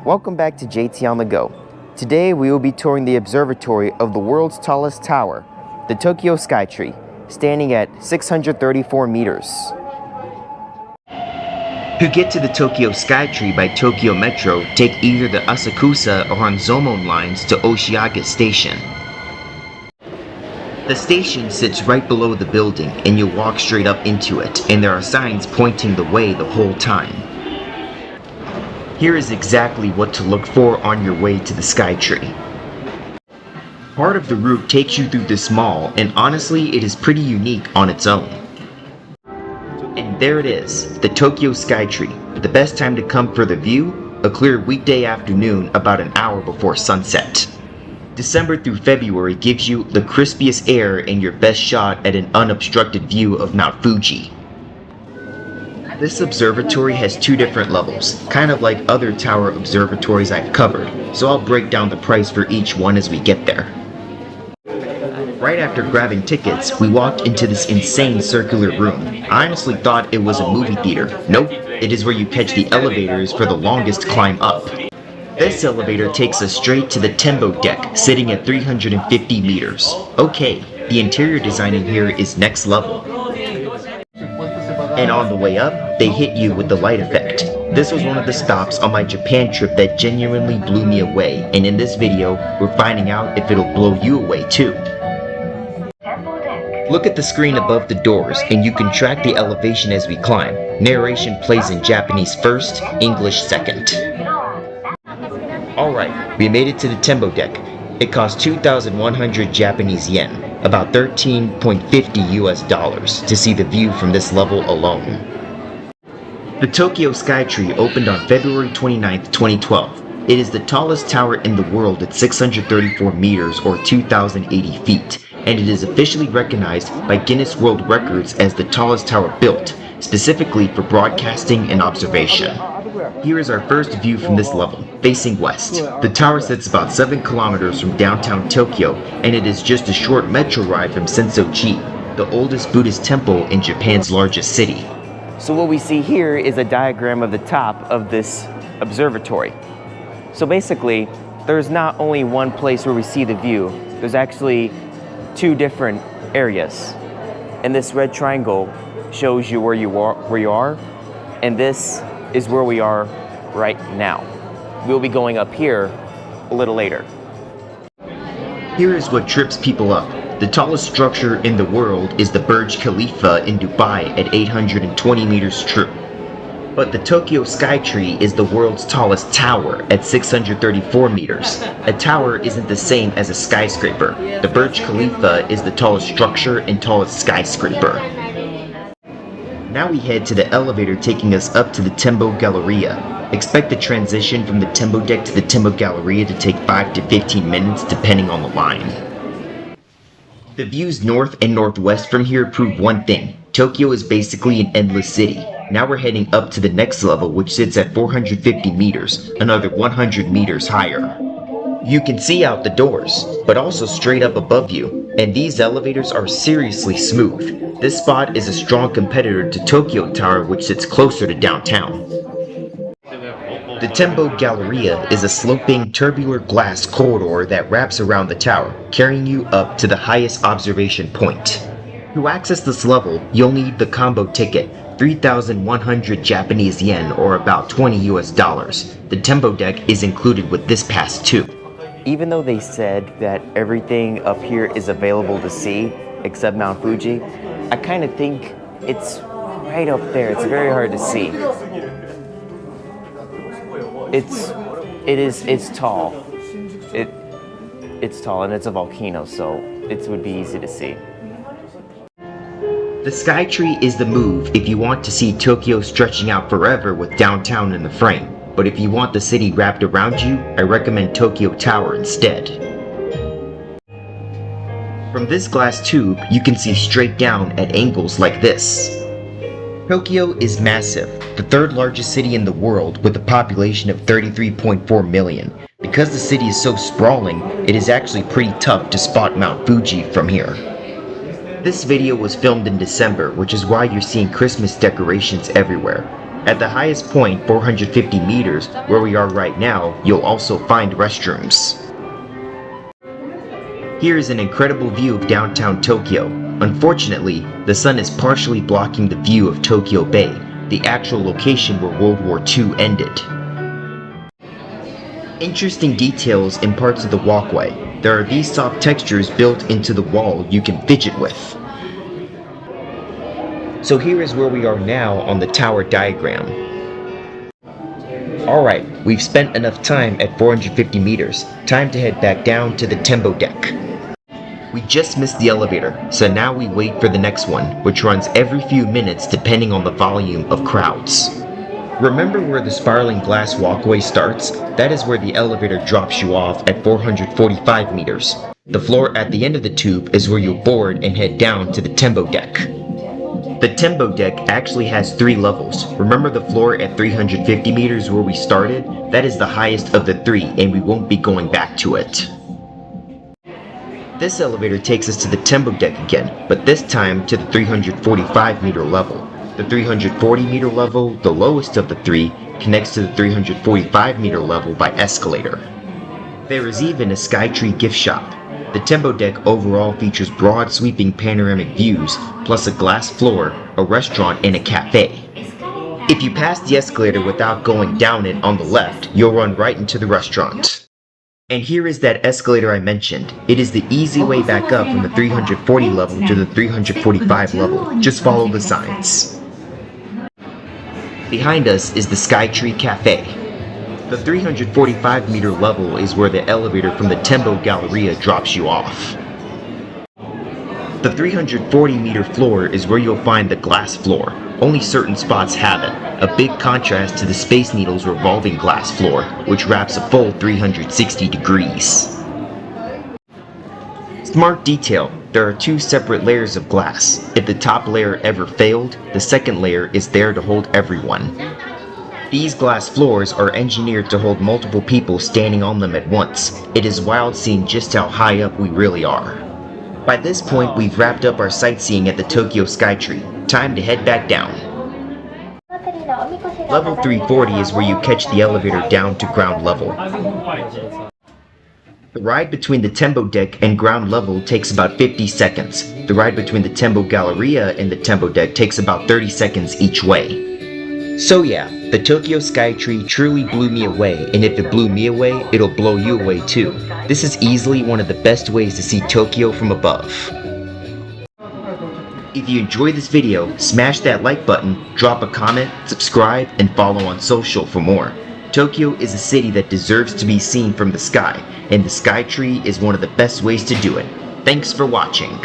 Welcome back to JT on the Go. Today we will be touring the observatory of the world's tallest tower, the Tokyo Skytree, standing at 634 meters. To get to the Tokyo Skytree by Tokyo Metro, take either the Asakusa or Hanzomon lines to Oshiage Station. The station sits right below the building and you'll walk straight up into it, and there are signs pointing the way the whole time. Here is exactly what to look for on your way to the Skytree. Part of the route takes you through this mall, and honestly it is pretty unique on its own. And there it is, the Tokyo Skytree. The best time to come for the view? A clear weekday afternoon about an hour before sunset. December through February gives you the crispiest air and your best shot at an unobstructed view of Mount Fuji. This observatory has two different levels, kind of like other tower observatories I've covered, so I'll break down the price for each one as we get there. Right after grabbing tickets, we walked into this insane circular room. I honestly thought it was a movie theater. Nope, it is where you catch the elevators for the longest climb up. This elevator takes us straight to the Tembo Deck, sitting at 350 meters. Okay, the interior design in here is next level. And on the way up, they hit you with the light effect. This was one of the stops on my Japan trip that genuinely blew me away, and in this video, we're finding out if it'll blow you away too. Look at the screen above the doors, and you can track the elevation as we climb. Narration plays in Japanese first, English second. Alright, we made it to the Tembo Deck. It cost 2,100 Japanese yen, about $13.50 US to see the view from this level alone. The Tokyo Skytree opened on February 29, 2012. It is the tallest tower in the world at 634 meters or 2,080 feet, and it is officially recognized by Guinness World Records as the tallest tower built, specifically for broadcasting and observation. Here is our first view from this level, facing west. The tower sits about 7 kilometers from downtown Tokyo, and it is just a short metro ride from Senso-ji, the oldest Buddhist temple in Japan's largest city. So what we see here is a diagram of the top of this observatory. So basically, there's not only one place where we see the view, there's actually two different areas. And this red triangle shows you where you are, and this is where we are right now. We'll be going up here a little later. Here is what trips people up. The tallest structure in the world is the Burj Khalifa in Dubai at 820 meters true. But the Tokyo Skytree is the world's tallest tower at 634 meters. A tower isn't the same as a skyscraper. The Burj Khalifa is the tallest structure and tallest skyscraper. Now we head to the elevator taking us up to the Tembo Galleria. Expect the transition from the Tembo Deck to the Tembo Galleria to take 5 to 15 minutes depending on the line. The views north and northwest from here prove one thing. Tokyo is basically an endless city. Now we're heading up to the next level, which sits at 450 meters, another 100 meters higher. You can see out the doors, but also straight up above you, and these elevators are seriously smooth. This spot is a strong competitor to Tokyo Tower, which sits closer to downtown. The Tembo Galleria is a sloping, tubular glass corridor that wraps around the tower, carrying you up to the highest observation point. To access this level, you'll need the combo ticket, 3,100 Japanese yen or about $20 US. The Tembo Deck is included with this pass too. Even though they said that everything up here is available to see except Mount Fuji, I kind of think it's right up there. It's very hard to see. It's tall. It's tall and it's a volcano, so it would be easy to see. The Skytree is the move if you want to see Tokyo stretching out forever with downtown in the frame. But if you want the city wrapped around you, I recommend Tokyo Tower instead. From this glass tube, you can see straight down at angles like this. Tokyo is massive, the third largest city in the world with a population of 33.4 million. Because the city is so sprawling, it is actually pretty tough to spot Mount Fuji from here. This video was filmed in December, which is why you're seeing Christmas decorations everywhere. At the highest point, 450 meters, where we are right now, you'll also find restrooms. Here is an incredible view of downtown Tokyo. Unfortunately, the sun is partially blocking the view of Tokyo Bay, the actual location where World War II ended. Interesting details in parts of the walkway. There are these soft textures built into the wall you can fidget with. So here is where we are now on the tower diagram. Alright, we've spent enough time at 450 meters. Time to head back down to the Tembo Deck. We just missed the elevator, so now we wait for the next one, which runs every few minutes depending on the volume of crowds. Remember where the spiraling glass walkway starts? That is where the elevator drops you off at 445 meters. The floor at the end of the tube is where you'll board and head down to the Tembo Deck. The Tembo Deck actually has 3 levels. Remember the floor at 350 meters where we started? That is the highest of the 3 and we won't be going back to it. This elevator takes us to the Tembo Deck again, but this time to the 345 meter level. The 340 meter level, the lowest of the 3, connects to the 345 meter level by escalator. There is even a Skytree gift shop. The Tembo Deck overall features broad sweeping panoramic views, plus a glass floor, a restaurant, and a cafe. If you pass the escalator without going down it on the left, you'll run right into the restaurant. And here is that escalator I mentioned. It is the easy way back up from the 340 level to the 345 level. Just follow the signs. Behind us is the Skytree Cafe. The 345 meter level is where the elevator from the Tembo Galleria drops you off. The 340 meter floor is where you'll find the glass floor. Only certain spots have it, a big contrast to the Space Needle's revolving glass floor, which wraps a full 360 degrees. Smart detail, there are 2 separate layers of glass. If the top layer ever failed, the second layer is there to hold everyone. These glass floors are engineered to hold multiple people standing on them at once. It is wild seeing just how high up we really are. By this point, we've wrapped up our sightseeing at the Tokyo Skytree. Time to head back down. Level 340 is where you catch the elevator down to ground level. The ride between the Tembo Deck and ground level takes about 50 seconds. The ride between the Tembo Galleria and the Tembo Deck takes about 30 seconds each way. So yeah, the Tokyo Skytree truly blew me away, and if it blew me away, it'll blow you away too. This is easily one of the best ways to see Tokyo from above. If you enjoyed this video, smash that like button, drop a comment, subscribe, and follow on social for more. Tokyo is a city that deserves to be seen from the sky, and the Skytree is one of the best ways to do it. Thanks for watching.